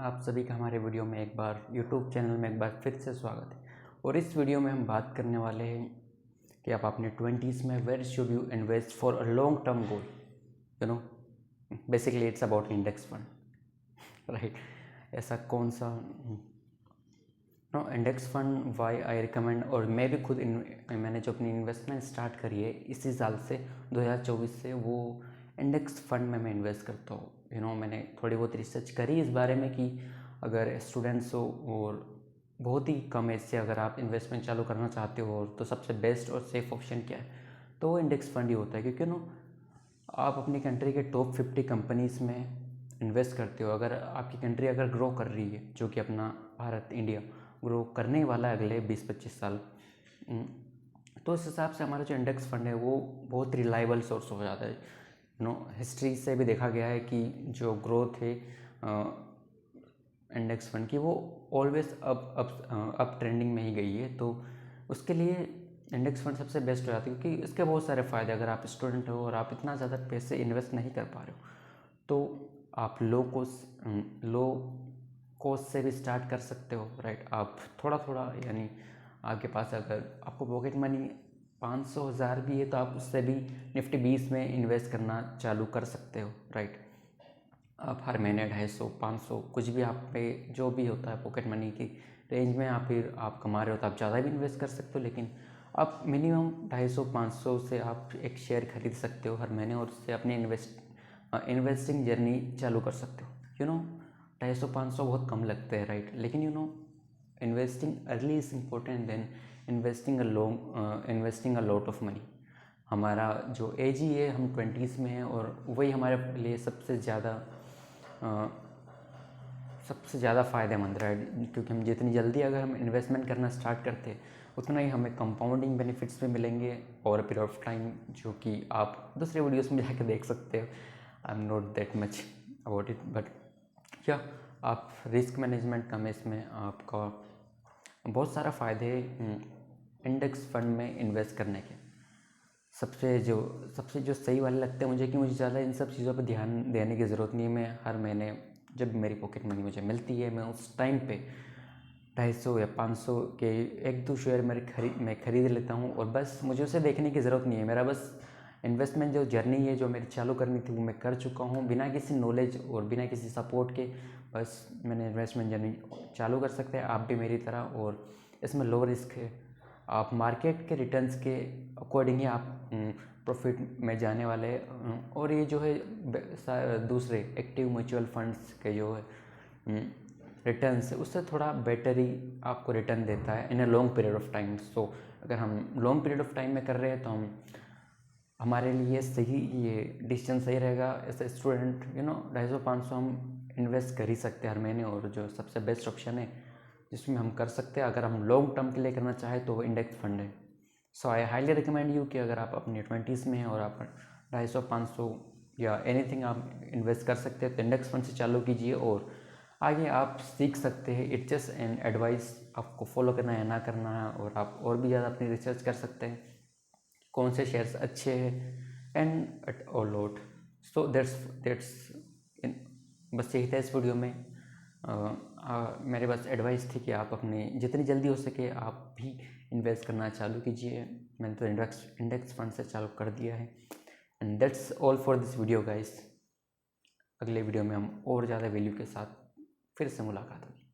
आप सभी का हमारे वीडियो में एक बार यूट्यूब चैनल में एक बार फिर से स्वागत है। और इस वीडियो में हम बात करने वाले हैं कि आप अपने 20s में where should you invest for a long term goal. Basically it's about index fund, right. ऐसा कौन सा index fund why I recommend. और मैं भी खुद मैंने जो अपनी इन्वेस्टमेंट स्टार्ट करी है इसी साल से 2024 से, वो इंडेक्स फंड में मैं इन्वेस्ट करता हूँ। मैंने थोड़ी बहुत रिसर्च करी इस बारे में कि अगर स्टूडेंट्स हो और बहुत ही कम एज से अगर आप इन्वेस्टमेंट चालू करना चाहते हो तो सबसे बेस्ट और सेफ ऑप्शन क्या है, तो वो इंडेक्स फंड ही होता है। क्योंकि आप अपनी कंट्री के टॉप 50 कंपनीज में इन्वेस्ट करते हो। अगर आपकी कंट्री अगर ग्रो कर रही है, जो कि अपना भारत इंडिया ग्रो करने वाला है अगले 20-25 साल, तो उस हिसाब से हमारा जो इंडेक्स फंड है वो बहुत रिलायबल सोर्स हो जाता है। हिस्ट्री से भी देखा गया है कि जो ग्रोथ है इंडेक्स फंड की, वो ऑलवेज अप ट्रेंडिंग में ही गई है। तो उसके लिए इंडेक्स फंड सबसे बेस्ट हो जाता है, क्योंकि इसके बहुत सारे फ़ायदे। अगर आप स्टूडेंट हो और आप इतना ज़्यादा पैसे इन्वेस्ट नहीं कर पा रहे हो, तो आप लो कॉस्ट से भी स्टार्ट कर सकते हो, राइट। आप थोड़ा थोड़ा, यानी आपके पास अगर आपको पॉकेट मनी 500,000 भी है तो आप उससे भी निफ्टी 20 में इन्वेस्ट करना चालू कर सकते हो, राइट। आप हर महीने 250-500 कुछ भी आप पे जो भी होता है पॉकेट मनी की रेंज में आप कमा रहे हो तो आप ज़्यादा भी इन्वेस्ट कर सकते हो। लेकिन आप मिनिमम 250-500 से आप एक शेयर खरीद सकते हो हर महीने, और उससे अपनी इन्वेस्टिंग जर्नी चालू कर सकते हो। 250-500 बहुत कम लगते हैं, राइट। लेकिन investing early is important then investing a lot of money. हमारा जो एज ही है, हम 20s में हैं, और वही हमारे लिए सबसे ज़्यादा फ़ायदेमंद रहा है। क्योंकि हम जितनी जल्दी अगर हम इन्वेस्टमेंट करना स्टार्ट करते हैं उतना ही हमें कंपाउंडिंग बेनिफिट्स भी मिलेंगे और पीरियड ऑफ टाइम, जो कि आप दूसरे वीडियोस में जाकर देख सकते हो। I am not that much about it, but क्या आप रिस्क मैनेजमेंट कम है इसमें, आपका बहुत सारा फ़ायदे इंडेक्स फंड में इन्वेस्ट करने के। सबसे जो सही वाले लगते हैं मुझे, कि मुझे ज़्यादा इन सब चीज़ों पर ध्यान देने की ज़रूरत नहीं है। मैं हर महीने जब मेरी पॉकेट मनी मुझे मिलती है, मैं उस टाइम पे 250 या 500 के 1-2 शेयर मैं खरीद लेता हूँ, और बस मुझे उसे देखने की ज़रूरत नहीं है। मेरा बस इन्वेस्टमेंट जो जर्नी है जो मेरी चालू करनी थी वो मैं कर चुका हूँ, बिना किसी नॉलेज और बिना किसी सपोर्ट के। बस मैंने इन्वेस्टमेंट जर्नी चालू कर सकते हैं आप भी मेरी तरह, और इसमें लो रिस्क है। आप मार्केट के रिटर्न्स के अकॉर्डिंग ही आप प्रॉफिट में जाने वाले हैं। और ये जो है दूसरे एक्टिव म्यूचुअल फंड्स के जो है रिटर्न्स है, उससे थोड़ा बेटर ही आपको रिटर्न देता है in a long period of time. So अगर हम लॉन्ग पीरियड ऑफ टाइम में कर रहे हैं तो हमारे लिए सही, ये डिसीजन सही रहेगा। एज ए स्टूडेंट 250-500 हम इन्वेस्ट कर ही सकते हैं हर महीने, और जो सबसे बेस्ट ऑप्शन है जिसमें हम कर सकते हैं अगर हम लॉन्ग टर्म के लिए करना चाहें तो वो इंडेक्स फंड है। सो आई हाईली रिकमेंड यू कि अगर आप अपने 20s में हैं और आप 250-500 या एनीथिंग आप इन्वेस्ट कर सकते हैं तो इंडेक्स फंड से चालू कीजिए, और आगे आप सीख सकते हैं। इट्स जस्ट एन एडवाइस, आपको फॉलो करना है या ना करना है, और आप और भी ज़्यादा अपनी रिसर्च कर सकते हैं कौन से शेयर्स अच्छे हैं एंड एट और लॉट। सो दैट्स बस यही था इस वीडियो में। मेरे पास एडवाइस थी कि आप अपने जितनी जल्दी हो सके आप भी इन्वेस्ट करना चालू कीजिए। मैंने तो इंडेक्स फंड से चालू कर दिया है। And that's all for this video guys. अगले वीडियो में हम और ज़्यादा वैल्यू के साथ फिर से मुलाकात होगी।